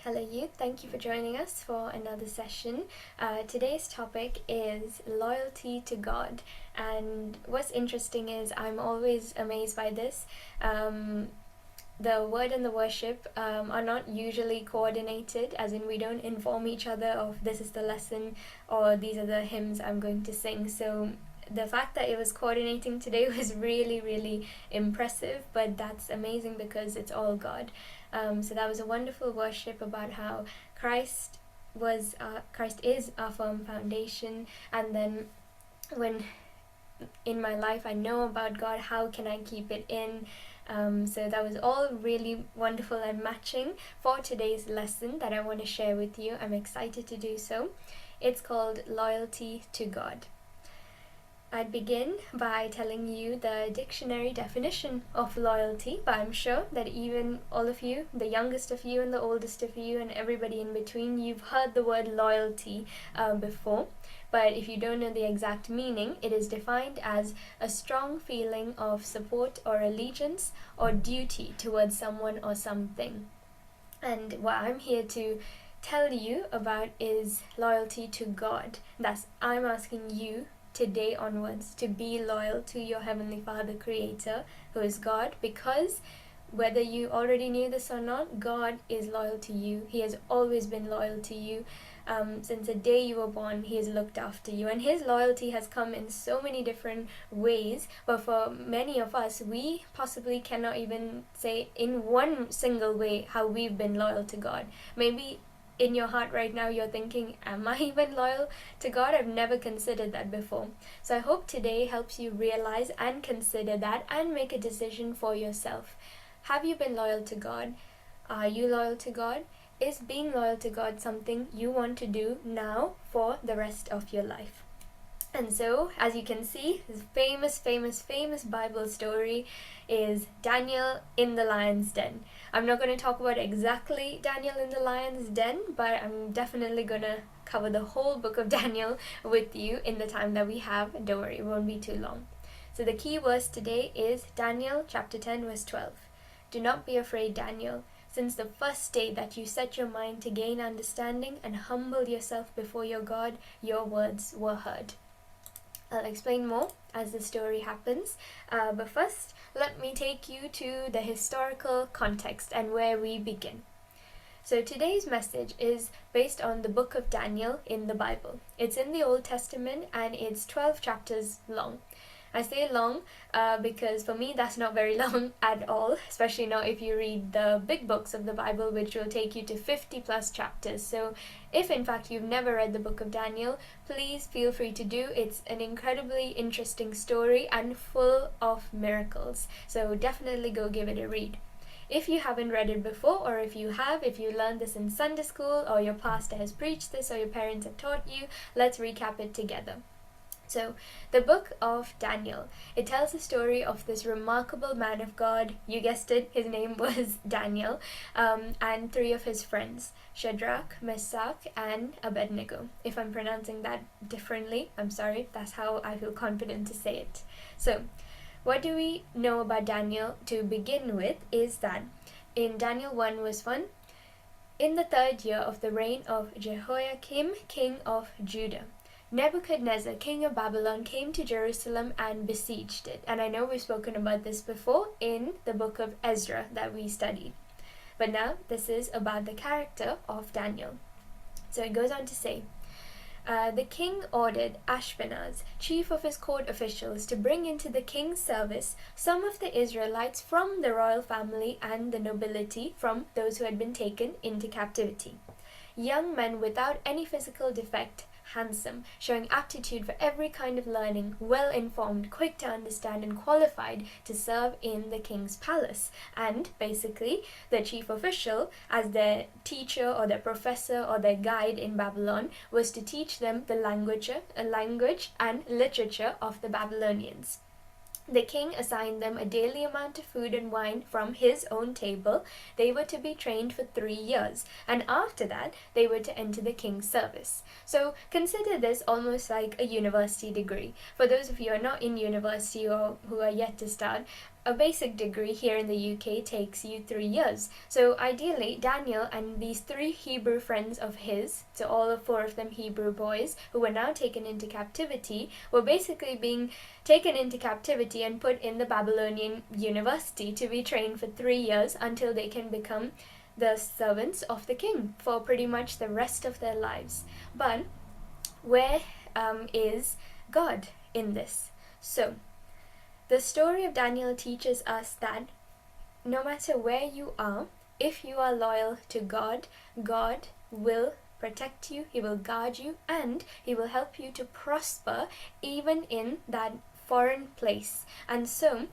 Hello, youth. Thank you for joining us for another session. Today's topic is loyalty to God. And what's interesting is I'm always amazed by this. The word and the worship are not usually coordinated, as in we don't inform each other of this is the lesson or these are the hymns I'm going to sing. So the fact that it was coordinating today was really, really impressive, but that's amazing because it's all God. So that was a wonderful worship about how Christ is our firm foundation, and then when in my life I know about God, how can I keep it in? So that was all really wonderful and matching for today's lesson that I want to share with you. I'm excited to do so. It's called Loyalty to God. I'd begin by telling you the dictionary definition of loyalty, but I'm sure that even all of you, the youngest of you and the oldest of you and everybody in between, you've heard the word loyalty before. But if you don't know the exact meaning, it is defined as a strong feeling of support or allegiance or duty towards someone or something. And what I'm here to tell you about is loyalty to God. I'm asking you today onwards to be loyal to your Heavenly Father Creator, who is God, because whether you already knew this or not, God is loyal to you. He has always been loyal to you. Since the day you were born, He has looked after you, and His loyalty has come in so many different ways, but for many of us, we possibly cannot even say in one single way how we've been loyal to God. Maybe in your heart right now you're thinking, am I even loyal to God? I've never considered that before. So I hope today helps you realize and consider that and make a decision for yourself. Have you been loyal to God? Are you loyal to God? Is being loyal to God something you want to do now for the rest of your life? And so, as you can see, this famous Bible story is Daniel in the lion's den. I'm not going to talk about exactly Daniel in the lion's den, but I'm definitely going to cover the whole book of Daniel with you in the time that we have. Don't worry, it won't be too long. So the key verse today is Daniel chapter 10 verse 12. Do not be afraid, Daniel. Since the first day that you set your mind to gain understanding and humble yourself before your God, your words were heard. I'll explain more as the story happens, but first let me take you to the historical context and where we begin. So today's message is based on the book of Daniel in the Bible. It's in the Old Testament and it's 12 chapters long. I say long because for me that's not very long at all, especially not if you read the big books of the Bible, which will take you to 50 plus chapters. So if in fact you've never read the book of Daniel, please feel free to do. It's an incredibly interesting story and full of miracles. So definitely go give it a read. If you haven't read it before, or if you learned this in Sunday school, or your pastor has preached this, or your parents have taught you, let's recap it together. So, the book of Daniel, it tells the story of this remarkable man of God. You guessed it, his name was Daniel, and three of his friends, Shadrach, Meshach, and Abednego. If I'm pronouncing that differently, I'm sorry, that's how I feel confident to say it. So, what do we know about Daniel to begin with is that in Daniel 1 verse 1, in the 3rd year of the reign of Jehoiakim, king of Judah, Nebuchadnezzar, king of Babylon, came to Jerusalem and besieged it. And I know we've spoken about this before in the book of Ezra that we studied. But now this is about the character of Daniel. So it goes on to say, the king ordered Ashpenaz, chief of his court officials, to bring into the king's service some of the Israelites from the royal family and the nobility from those who had been taken into captivity. Young men without any physical defect, handsome, showing aptitude for every kind of learning, well-informed, quick to understand, and qualified to serve in the king's palace. And basically, the chief official, as their teacher or their professor or their guide in Babylon, was to teach them the language and literature of the Babylonians. The king assigned them a daily amount of food and wine from his own table. They were to be trained for 3 years, and after that, they were to enter the king's service. So consider this almost like a university degree. For those of you who are not in university or who are yet to start, a basic degree here in the UK takes you 3 years. So ideally, Daniel and these 3 Hebrew friends of his, so all 4 of them Hebrew boys, who were now taken into captivity, were basically being taken into captivity and put in the Babylonian university to be trained for 3 years until they can become the servants of the king for pretty much the rest of their lives. But where is God in this? So, the story of Daniel teaches us that no matter where you are, if you are loyal to God, God will protect you, He will guard you, and He will help you to prosper even in that foreign place. And so,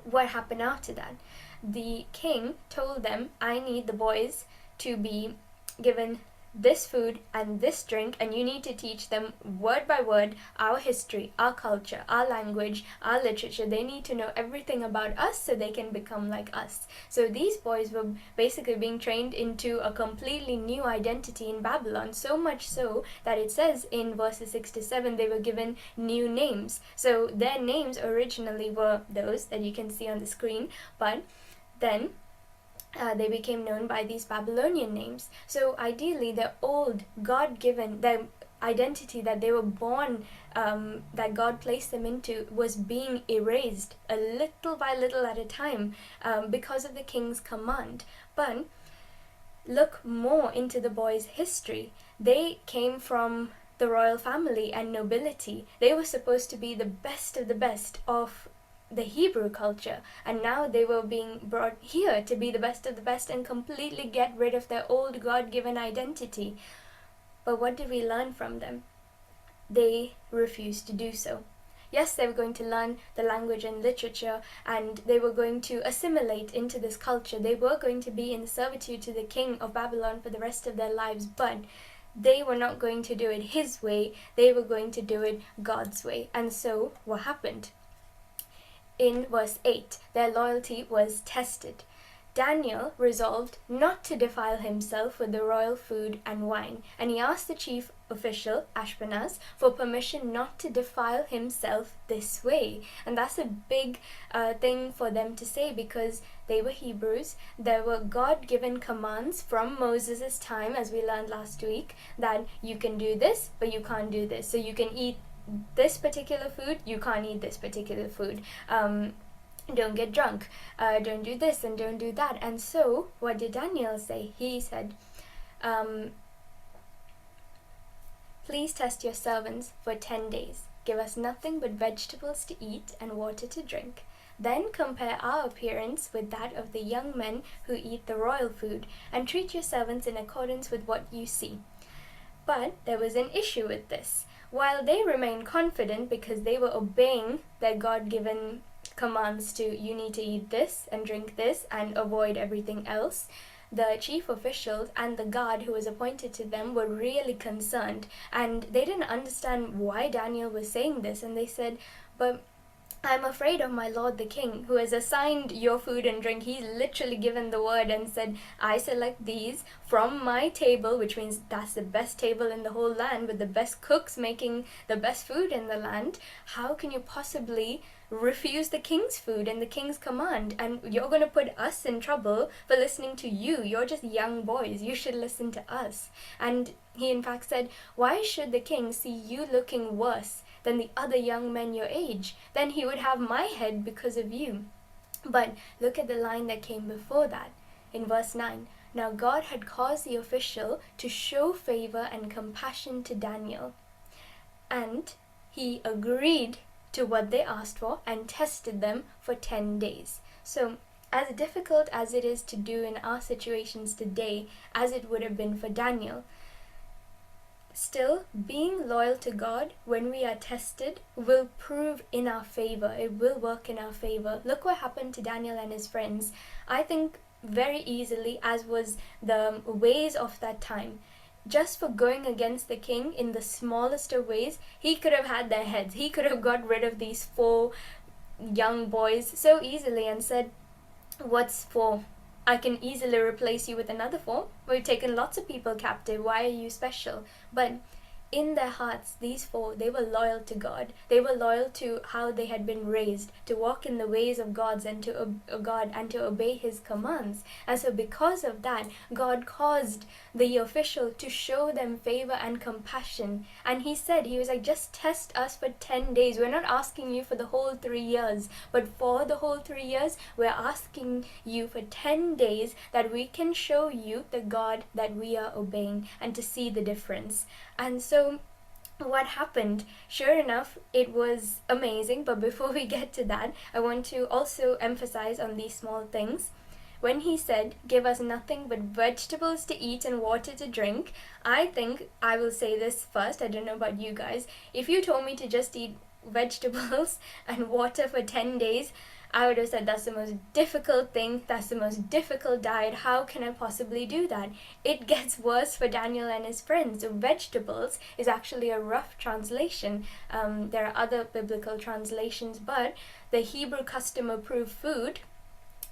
what happened after that? The king told them, I need the boys to be given this food and this drink, and you need to teach them word by word our history, our culture, our language, our literature. They need to know everything about us so they can become like us. So these boys were basically being trained into a completely new identity in Babylon, so much so that it says in verses 6 to 7 they were given new names. So their names originally were those that you can see on the screen, but then they became known by these Babylonian names. So ideally, their old God-given, their identity that they were born, that God placed them into, was being erased a little by little at a time because of the king's command. But look more into the boys' history. They came from the royal family and nobility. They were supposed to be the best of the best of the Hebrew culture, and now they were being brought here to be the best of the best and completely get rid of their old God-given identity. But what did we learn from them? They refused to do so. Yes, they were going to learn the language and literature, and they were going to assimilate into this culture. They were going to be in servitude to the king of Babylon for the rest of their lives, but they were not going to do it his way. They were going to do it God's way. And so what happened? In verse 8, their loyalty was tested. Daniel resolved not to defile himself with the royal food and wine, and he asked the chief official, Ashpenaz, for permission not to defile himself this way. And that's a big thing for them to say, because they were Hebrews. There were God-given commands from Moses' time, as we learned last week, that you can do this, but you can't do this. So you can eat this particular food, you can't eat this particular food. Don't get drunk, don't do this and don't do that. And so what did Daniel say? He said, please test your servants for 10 days. Give us nothing but vegetables to eat and water to drink. Then compare our appearance with that of the young men who eat the royal food, and treat your servants in accordance with what you see. But there was an issue with this. While they remained confident because they were obeying their God-given commands to, you need to eat this and drink this and avoid everything else, the chief officials and the guard who was appointed to them were really concerned, and they didn't understand why Daniel was saying this. And they said, but I'm afraid of my lord the king, who has assigned your food and drink. He's literally given the word and said, I select these from my table, which means that's the best table in the whole land with the best cooks making the best food in the land. How can you possibly refuse the king's food and the king's command? And you're going to put us in trouble for listening to you. You're just young boys. You should listen to us. And he in fact said, why should the king see you looking worse than the other young men your age? Then he would have my head because of you. But look at the line that came before that. In verse 9, now God had caused the official to show favor and compassion to Daniel, and he agreed to what they asked for and tested them for 10 days. So as difficult as it is to do in our situations today, as it would have been for Daniel, still, being loyal to God when we are tested will prove in our favor. It will work in our favor. Look what happened to Daniel and his friends. I think very easily, as was the ways of that time, just for going against the king in the smallest of ways, he could have had their heads. He could have got rid of these 4 young boys so easily and said, what's 4? I can easily replace you with another 4. We've taken lots of people captive. Why are you special? But in their hearts, these four, they were loyal to God. They were loyal to how they had been raised, to walk in the ways of God and to obey His commands. And so because of that, God caused the official to show them favor and compassion. And He said, He was like, just test us for 10 days. We're not asking you for the whole 3 years, but for the whole 3 years, we're asking you for 10 days that we can show you the God that we are obeying and to see the difference. And so what happened, sure enough, it was amazing. But before we get to that, I want to also emphasize on these small things. When He said, give us nothing but vegetables to eat and water to drink, I think I will say this first. I don't know about you guys. If you told me to just eat vegetables and water for 10 days, I would have said that's the most difficult thing, that's the most difficult diet, how can I possibly do that? It gets worse for Daniel and his friends. Vegetables is actually a rough translation. There are other biblical translations, but the Hebrew custom-approved food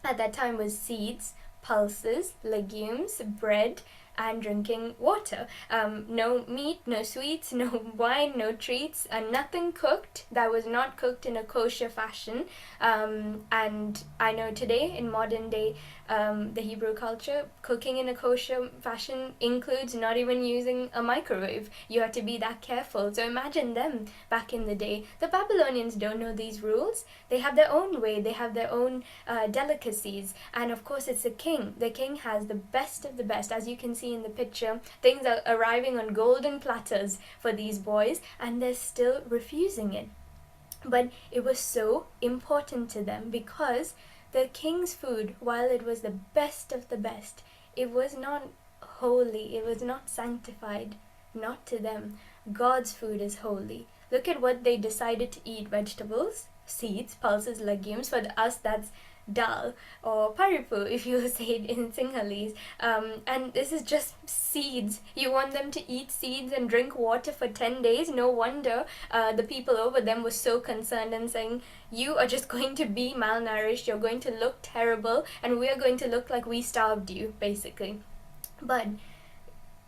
at that time was seeds, pulses, legumes, bread, and drinking water. No meat, no sweets, no wine, no treats, and nothing cooked that was not cooked in a kosher fashion. And I know today, in modern day, the Hebrew culture, cooking in a kosher fashion includes not even using a microwave. You have to be that careful. So imagine them back in the day. The Babylonians don't know these rules. They have their own way. They have their own delicacies. And of course, it's the king. The king has the best of the best. As you can see in the picture, things are arriving on golden platters for these boys, and they're still refusing it. But it was so important to them because the king's food, while it was the best of the best, it was not holy, it was not sanctified, not to them. God's food is holy. Look at what they decided to eat: vegetables, seeds, pulses, legumes. For us, that's dal or paripu, if you say it in Sinhalese. And this is just seeds. You want them to eat seeds and drink water for 10 days? No wonder the people over them were so concerned and saying, you are just going to be malnourished, you're going to look terrible, and we are going to look like we starved you, basically. But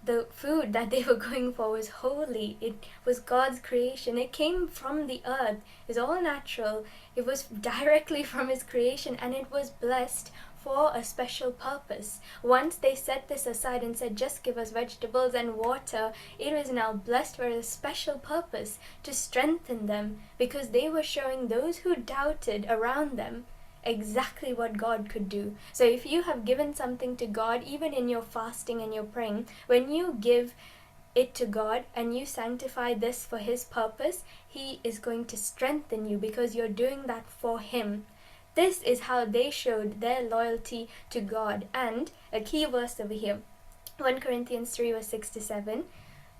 the food that they were going for was holy. It was God's creation. It came from the earth. It's all natural. It was directly from His creation, and it was blessed for a special purpose. Once they set this aside and said, just give us vegetables and water, it was now blessed for a special purpose, to strengthen them, because they were showing those who doubted around them exactly what God could do. So if you have given something to God, even in your fasting and your praying, when you give it to God and you sanctify this for His purpose, He is going to strengthen you because you're doing that for Him. This is how they showed their loyalty to God. And a key verse over here, 1 Corinthians 3 verse 6 to 7,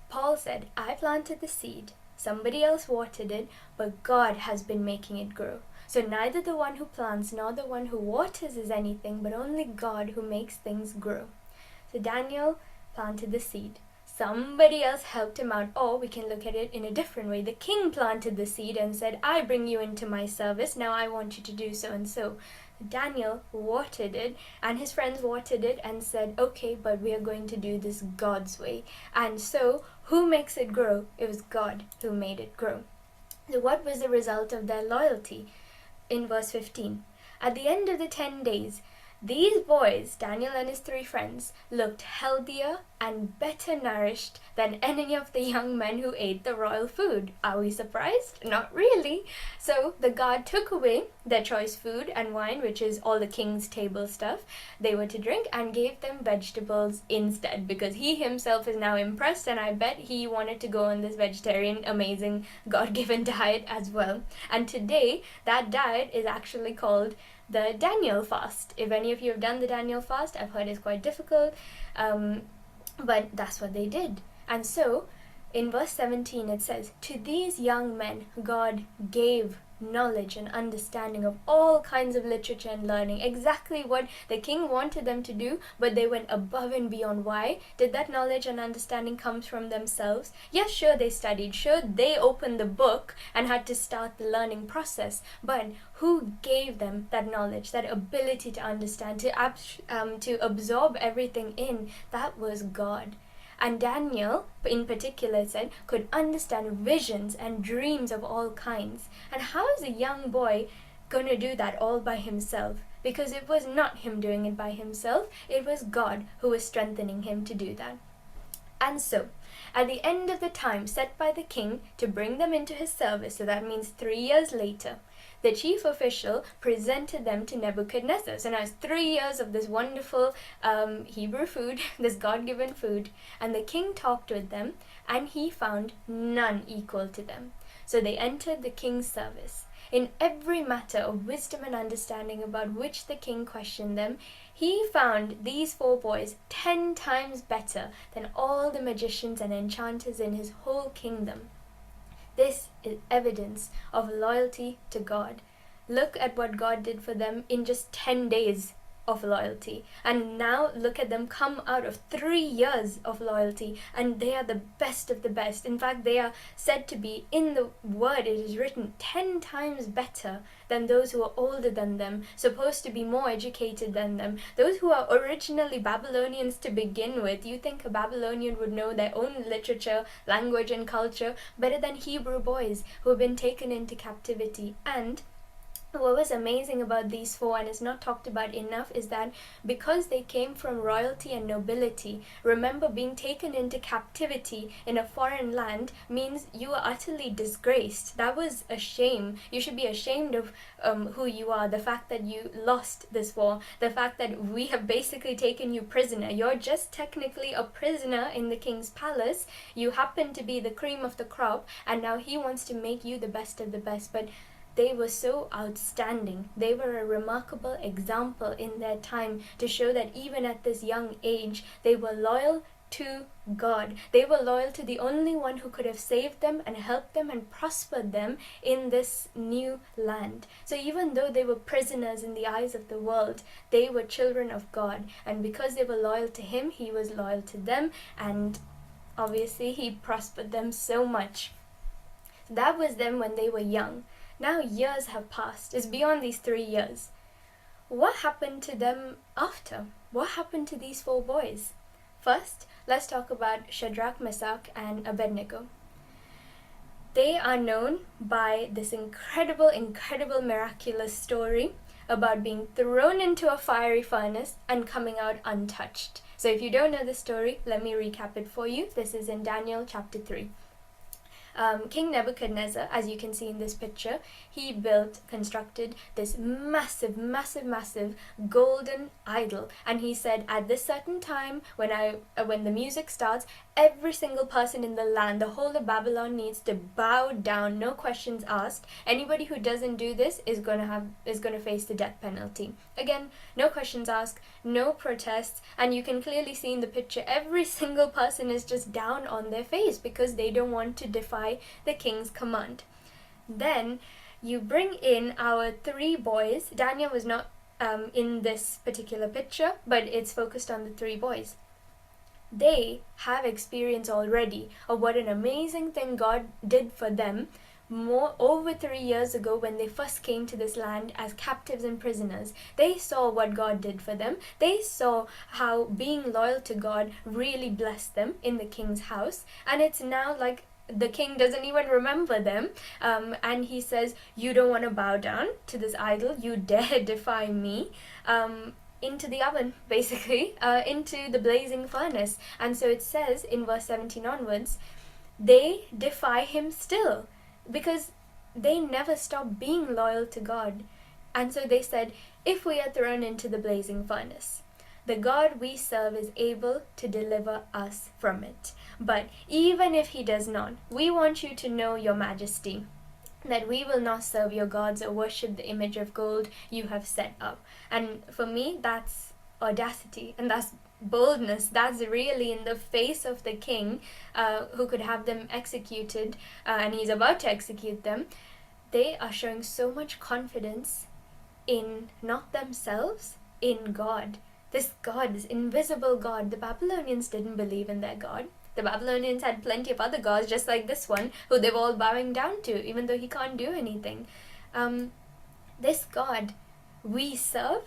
Paul said, I planted the seed, somebody else watered it, but God has been making it grow. So neither the one who plants nor the one who waters is anything, but only God who makes things grow. So Daniel planted the seed. Somebody else helped him out. Or we can look at it in a different way. The king planted the seed and said, I bring you into my service. Now I want you to do so and so. Daniel watered it, and his friends watered it and said, okay, but we are going to do this God's way. And so who makes it grow? It was God who made it grow. So what was the result of their loyalty? In verse 15, at the end of the 10 days, these boys, Daniel and his 3 friends, looked healthier and better nourished than any of the young men who ate the royal food. Are we surprised? Not really. So the guard took away their choice food and wine, which is all the king's table stuff they were to drink, and gave them vegetables instead, because he himself is now impressed, and I bet he wanted to go on this vegetarian, amazing, God-given diet as well. And today, that diet is actually called the Daniel fast. If any of you have done the Daniel fast, I've heard it's quite difficult, but that's what they did. And so in verse 17 it says, to these young men God gave knowledge and understanding of all kinds of literature and learning, exactly what the king wanted them to do, but they went above and beyond. Why? Did that knowledge and understanding come from themselves? Yes, sure, they studied, sure, they opened the book and had to start the learning process, but who gave them that knowledge, that ability to understand, to absorb everything in? That was God. And Daniel, in particular, it said, could understand visions and dreams of all kinds. And how is a young boy going to do that all by himself? Because it was not him doing it by himself, it was God who was strengthening him to do that. And so, at the end of the time set by the king to bring them into his service, so that means 3 years later, the chief official presented them to Nebuchadnezzar. So now it's 3 years of this wonderful Hebrew food, this God-given food, and the king talked with them, and he found none equal to them. So they entered the king's service. In every matter of wisdom and understanding about which the king questioned them, he found these 4 boys 10 times better than all the magicians and enchanters in his whole kingdom. This is evidence of loyalty to God. Look at what God did for them in just 10 days of loyalty. And now look at them come out of 3 years of loyalty, and they are the best of the best. In fact, they are said to be, in the word it is written, 10 times better than those who are older than them, supposed to be more educated than them, those who are originally Babylonians to begin with. You think a Babylonian would know their own literature, language and culture better than Hebrew boys who have been taken into captivity. And what was amazing about these 4, and is not talked about enough, is that because they came from royalty and nobility, remember, being taken into captivity in a foreign land means you are utterly disgraced. That was a shame. You should be ashamed of who you are, the fact that you lost this war, the fact that we have basically taken you prisoner. You're just technically a prisoner in the king's palace. You happen to be the cream of the crop, and now he wants to make you the best of the best. But they were so outstanding. They were a remarkable example in their time to show that even at this young age, they were loyal to God. They were loyal to the only one who could have saved them and helped them and prospered them in this new land. So even though they were prisoners in the eyes of the world, they were children of God. And because they were loyal to Him, He was loyal to them. And obviously, He prospered them so much. That was them when they were young. Now years have passed. It's beyond these 3 years. What happened to them after? What happened to these 4 boys? First, let's talk about Shadrach, Meshach, and Abednego. They are known by this incredible, miraculous story about being thrown into a fiery furnace and coming out untouched. So if you don't know the story, let me recap it for you. This is in Daniel chapter 3. King Nebuchadnezzar, as you can see in this picture, he constructed this massive golden idol, and he said, at this certain time, when the music starts, every single person in the land, the whole of Babylon, needs to bow down, no questions asked. Anybody who doesn't do this is going to face the death penalty. Again, no questions asked, no protests, and you can clearly see in the picture every single person is just down on their face because they don't want to defy the king's command. Then you bring in our 3 boys. Daniel was not in this particular picture, but it's focused on the 3 boys. They have experience already of what an amazing thing God did for them over 3 years ago when they first came to this land as captives and prisoners. They saw what God did for them. They saw how being loyal to God really blessed them in the king's house, and it's now like the king doesn't even remember them, and he says, you don't want to bow down to this idol, you dare defy me, into the oven, basically, into the blazing furnace. And so it says in verse 17 onwards, they defy him still because they never stop being loyal to God. And so they said, if we are thrown into the blazing furnace, the God we serve is able to deliver us from it. But even if He does not, we want you to know, Your Majesty, that we will not serve your gods or worship the image of gold you have set up. And for me, that's audacity and that's boldness. That's really in the face of the king who could have them executed, and he's about to execute them. They are showing so much confidence in not themselves, in God. This God, this invisible God. The Babylonians didn't believe in their God. The Babylonians had plenty of other gods, just like this one, who they were all bowing down to, even though he can't do anything. This God we serve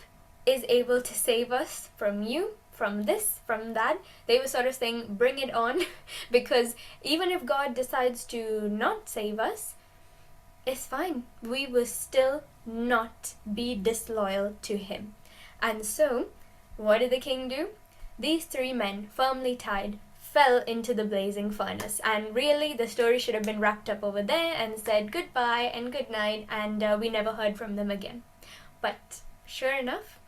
is able to save us from you, from this, from that. They were sort of saying, bring it on, because even if God decides to not save us, it's fine. We will still not be disloyal to him. And so, what did the king do? These 3 men, firmly tied, fell into the blazing furnace. And really, the story should have been wrapped up over there and said goodbye and good night, and we never heard from them again. But sure enough,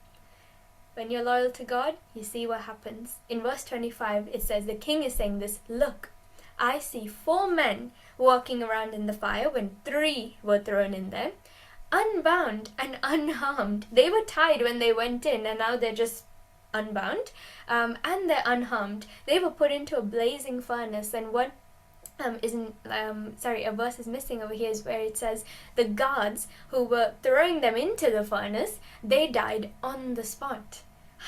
when you're loyal to God, you see what happens. In verse 25, it says, the king is saying this, look, I see 4 men walking around in the fire when 3 were thrown in there, unbound and unharmed. They were tied when they went in, and now they're just unbound, and they're unharmed. They were put into a blazing furnace, and what a verse is missing over here is where it says the guards who were throwing them into the furnace, they died on the spot.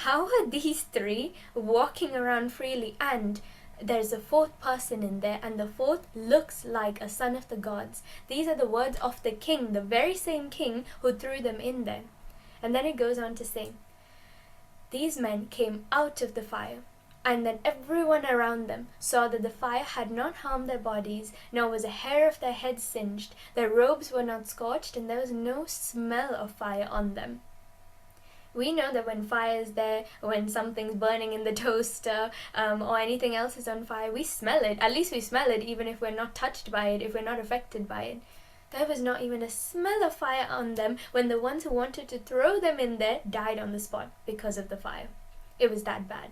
How are these 3 walking around freely, and there's a 4th person in there, and the 4th looks like a son of the gods? These are the words of the king, the very same king who threw them in there. And then it goes on to say, these men came out of the fire, and then everyone around them saw that the fire had not harmed their bodies, nor was a hair of their heads singed. Their robes were not scorched, and there was no smell of fire on them. We know that when fire is there, when something's burning in the toaster, or anything else is on fire, we smell it. At least we smell it, even if we're not touched by it, if we're not affected by it. There was not even a smell of fire on them when the ones who wanted to throw them in there died on the spot because of the fire. It was that bad.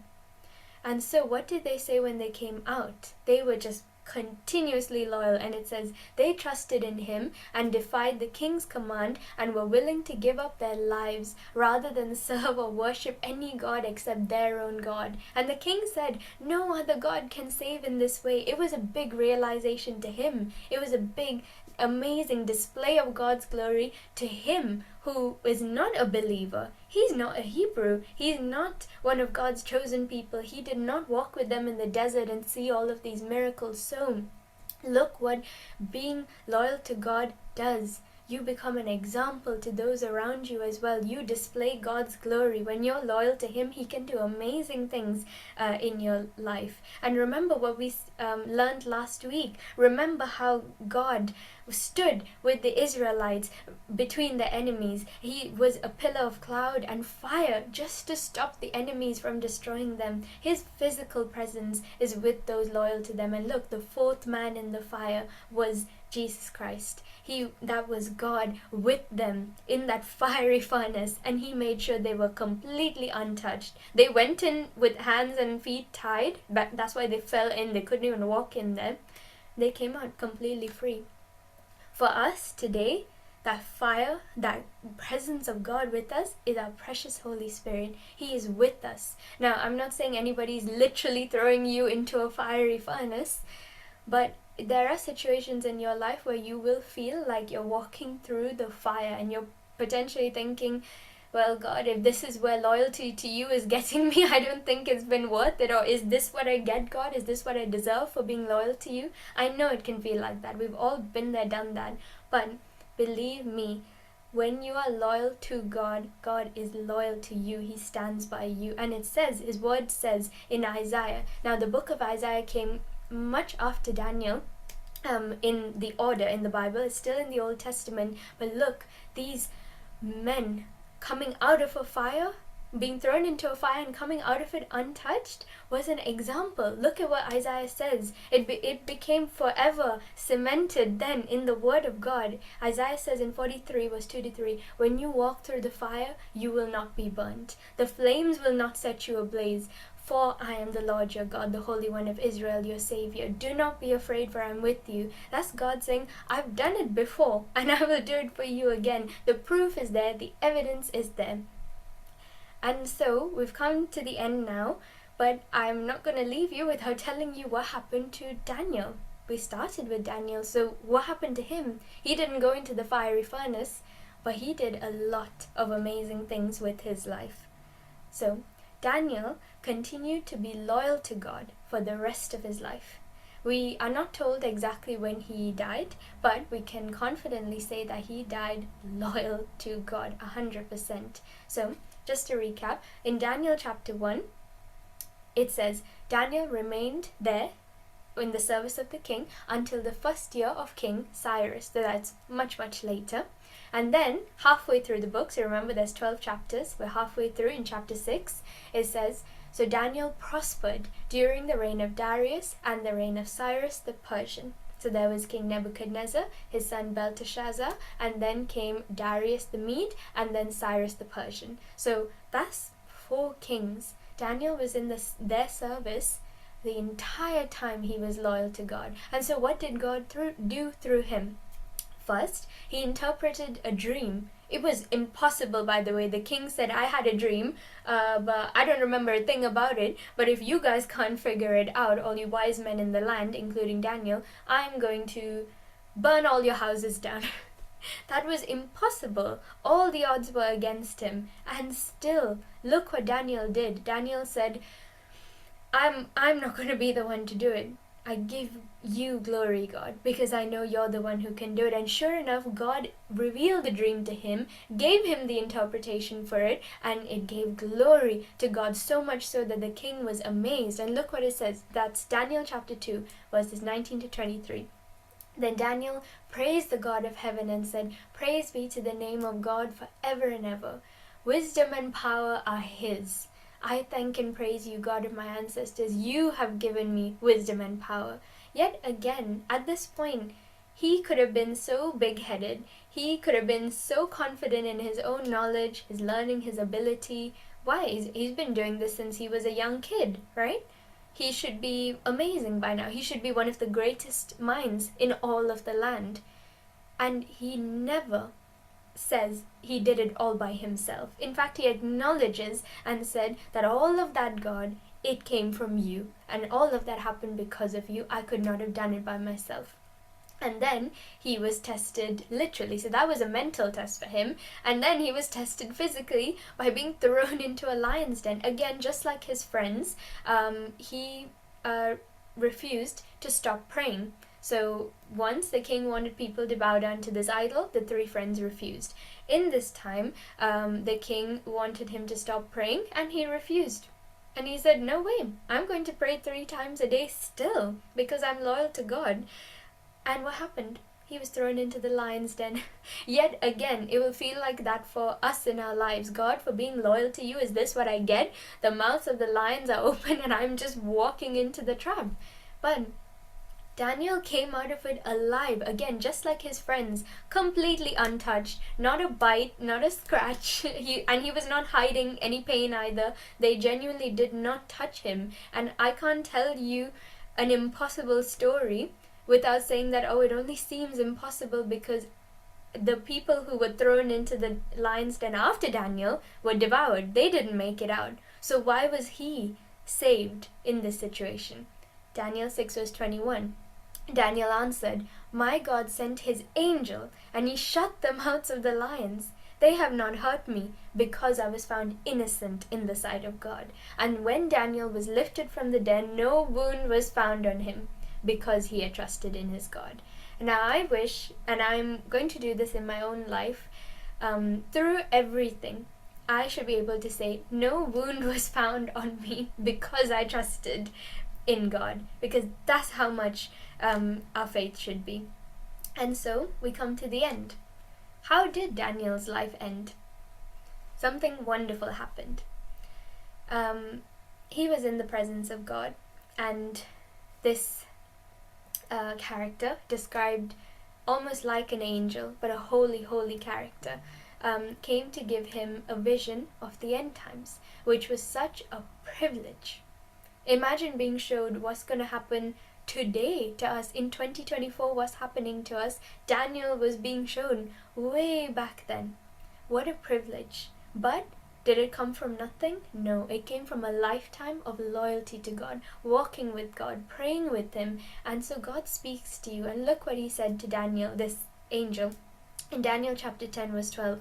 And so what did they say when they came out? They were just continuously loyal, and it says they trusted in him and defied the king's command and were willing to give up their lives rather than serve or worship any god except their own God. And the king said, no other god can save in this way. It was a big realization to him. It was a big, amazing display of God's glory to him, who is not a believer. He's not a Hebrew. He's not one of God's chosen people. He did not walk with them in the desert and see all of these miracles. So look what being loyal to God does. You become an example to those around you as well. You display God's glory. When you're loyal to him, he can do amazing things in your life. And remember what we learned last week. Remember how God stood with the Israelites between the enemies. He was a pillar of cloud and fire just to stop the enemies from destroying them. His physical presence is with those loyal to them. And look, the 4th man in the fire was Jesus Christ. That was God with them in that fiery furnace, and he made sure they were completely untouched. They went in with hands and feet tied, but that's why they fell in. They couldn't even walk in there. They came out completely free. For us today, that fire, that presence of God with us is our precious Holy Spirit. He is with us. Now, I'm not saying anybody's literally throwing you into a fiery furnace, but there are situations in your life where you will feel like you're walking through the fire and you're potentially thinking, well, God, if this is where loyalty to you is getting me, I don't think it's been worth it. Or is this what I get, God? Is this what I deserve for being loyal to you? I know it can feel like that. We've all been there, done that. But believe me, when you are loyal to God, God is loyal to you. He stands by you. And it says, his word says in Isaiah. Now, the book of Isaiah came much after Daniel. In the order in the Bible, it's still in the Old Testament, but look, these men coming out of a fire, being thrown into a fire and coming out of it untouched, was an example. Look at what Isaiah says. It became forever cemented then in the word of God. Isaiah says in 43 verse 2 to 3, when you walk through the fire, you will not be burnt. The flames will not set you ablaze. For I am the Lord your God, the Holy One of Israel, your Savior. Do not be afraid, for I am with you. That's God saying, I've done it before, and I will do it for you again. The proof is there, the evidence is there. And so, we've come to the end now, but I'm not going to leave you without telling you what happened to Daniel. We started with Daniel, so what happened to him? He didn't go into the fiery furnace, but he did a lot of amazing things with his life. So, Daniel continued to be loyal to God for the rest of his life. We are not told exactly when he died, but we can confidently say that he died loyal to God 100%. So, just to recap, in Daniel chapter 1, it says, Daniel remained there in the service of the king until the first year of King Cyrus. So that's much, much later. And then halfway through the book, so remember there's 12 chapters, we're halfway through in chapter 6, it says, so Daniel prospered during the reign of Darius and the reign of Cyrus the Persian. So there was King Nebuchadnezzar, his son Belteshazzar, and then came Darius the Mede, and then Cyrus the Persian. So that's 4 kings. Daniel was in their service the entire time he was loyal to God. And so what did God do through him? First, he interpreted a dream. It was impossible, by the way. The king said, I had a dream, but I don't remember a thing about it. But if you guys can't figure it out, all you wise men in the land, including Daniel, I'm going to burn all your houses down. That was impossible. All the odds were against him. And still, look what Daniel did. Daniel said, I'm not going to be the one to do it. I give you glory, God, because I know you're the one who can do it. And sure enough, God revealed the dream to him, gave him the interpretation for it, and it gave glory to God, so much so that the king was amazed. And look what it says. That's Daniel chapter 2, verses 19 to 23. Then Daniel praised the God of heaven and said, Praise be to the name of God forever and ever. Wisdom and power are his. I thank and praise you, God of my ancestors. You have given me wisdom and power. Yet again, at this point, he could have been so big-headed. He could have been so confident in his own knowledge, his learning, his ability. Why? He's been doing this since he was a young kid, right? He should be amazing by now. He should be one of the greatest minds in all of the land. And he never says he did it all by himself. In fact, he acknowledges and said that all of that, God, it came from you. And all of that happened because of you. I could not have done it by myself. And then he was tested literally. So that was a mental test for him. And then he was tested physically by being thrown into a lion's den. Again, just like his friends, he refused to stop praying. So once the king wanted people to bow down to this idol, the 3 friends refused. In this time, the king wanted him to stop praying, and he refused. And he said, no way, I'm going to pray 3 times a day still, because I'm loyal to God. And what happened? He was thrown into the lion's den. Yet again, it will feel like that for us in our lives. God, for being loyal to you, is this what I get? The mouths of the lions are open and I'm just walking into the trap. But Daniel came out of it alive, again, just like his friends, completely untouched, not a bite, not a scratch, and he was not hiding any pain either. They genuinely did not touch him. And I can't tell you an impossible story without saying that, oh, it only seems impossible because the people who were thrown into the lion's den after Daniel were devoured. They didn't make it out. So why was he saved in this situation? Daniel 6 verse 21. Daniel answered, My God sent his angel, and he shut the mouths of the lions. They have not hurt me, because I was found innocent in the sight of God. And when Daniel was lifted from the den, no wound was found on him, because he had trusted in his God. Now I wish, and I'm going to do this in my own life, through everything, I should be able to say, no wound was found on me because I trusted in God, because that's how much our faith should be. And so we come to the end. How did Daniel's life end? Something wonderful happened. He was in the presence of God, and this character, described almost like an angel, but a holy, holy character, came to give him a vision of the end times, which was such a privilege. Imagine being showed what's going to happen today to us in 2024, what's happening to us. Daniel was being shown way back then. What a privilege. But did it come from nothing? No, it came from a lifetime of loyalty to God, walking with God, praying with him. And so God speaks to you. And look what he said to Daniel, this angel, in Daniel chapter 10 verse 12.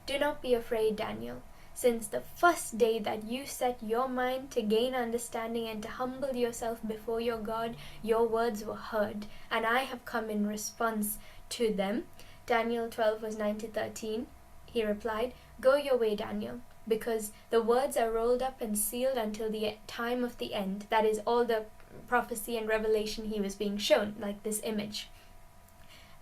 Do not be afraid, Daniel. Since the first day that you set your mind to gain understanding and to humble yourself before your God, your words were heard, and I have come in response to them. Daniel 12 verse 9 to 13, he replied, Go your way, Daniel. because the words are rolled up and sealed until the time of the end. That is all the prophecy and revelation he was being shown, like this image.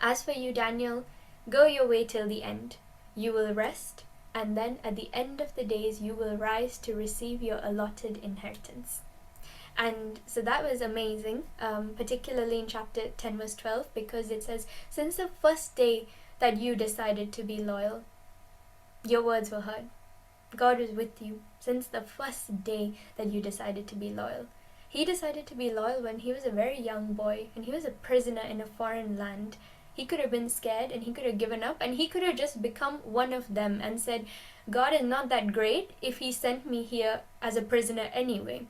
As for you, Daniel, go your way till the end. You will rest, and then at the end of the days you will rise to receive your allotted inheritance. And so that was amazing, particularly in chapter 10 verse 12, because it says, since the first day that you decided to be loyal, your words were heard. God was with you since the first day that you decided to be loyal. He decided to be loyal when he was a very young boy and he was a prisoner in a foreign land. He could have been scared and he could have given up and he could have just become one of them and said, God is not that great if he sent me here as a prisoner anyway.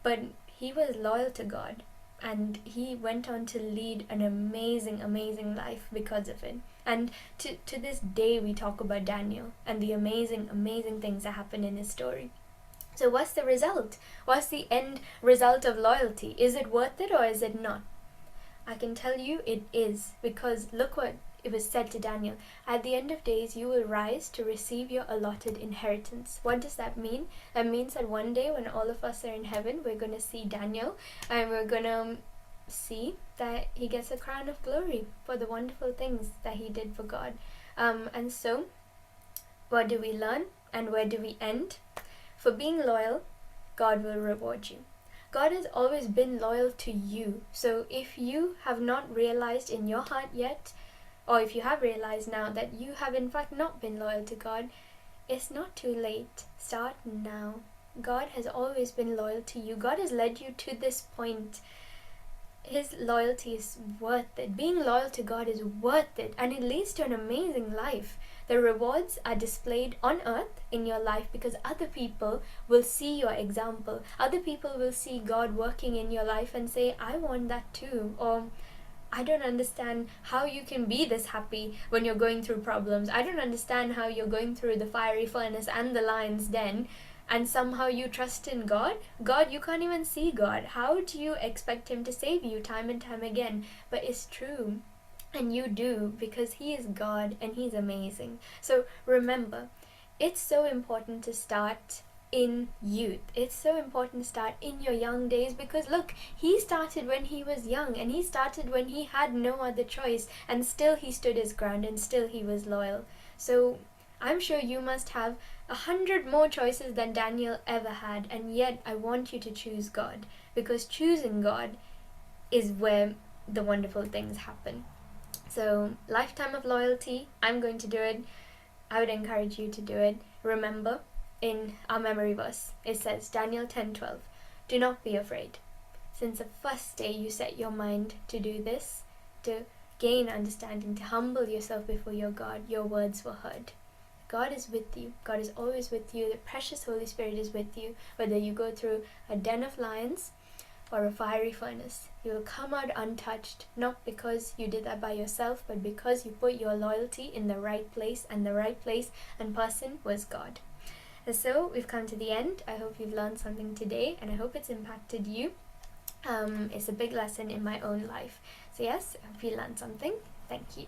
But he was loyal to God and he went on to lead an amazing, amazing life because of it. And to this day we talk about Daniel and the amazing, amazing things that happened in his story. So what's the result? What's the end result of loyalty? Is it worth it or is it not? I can tell you it is, because look what it was said to Daniel. At the end of days you will rise to receive your allotted inheritance. What does that mean? That means that one day when all of us are in heaven, we're going to see Daniel and we're going to see that he gets a crown of glory for the wonderful things that he did for God. And so what do we learn and where do we end? For being loyal, God will reward you. God has always been loyal to you. So if you have not realized in your heart yet, or if you have realized now that you have in fact not been loyal to God, it's not too late. Start now. God has always been loyal to you. God has led you to this point. His loyalty is worth it. Being loyal to God is worth it, and it leads to an amazing life. The rewards are displayed on earth in your life because other people will see your example. Other people will see God working in your life and say, I want that too. Or, I don't understand how you can be this happy when you're going through problems. I don't understand how you're going through the fiery furnace and the lion's den and somehow you trust in God. God, you can't even see God. How do you expect him to save you time and time again? But it's true. And you do, because he is God and he's amazing. So remember, it's so important to start in youth. It's so important to start in your young days, because look, he started when he was young and he started when he had no other choice, and still he stood his ground and still he was loyal. So I'm sure you must have 100 more choices than Daniel ever had, and yet I want you to choose God, because choosing God is where the wonderful things happen. So, lifetime of loyalty, I'm going to do it. I would encourage you to do it. Remember, in our memory verse, it says, Daniel 10:12, do not be afraid. Since the first day you set your mind to do this, to gain understanding, to humble yourself before your God, your words were heard. God is with you. God is always with you. The precious Holy Spirit is with you. Whether you go through a den of lions or a fiery furnace, you will come out untouched, not because you did that by yourself, but because you put your loyalty in the right place, and the right place and person was God. And so we've come to the end. I hope you've learned something today, and I hope it's impacted you. It's a big lesson in my own life. So yes, I hope you learned something. Thank you.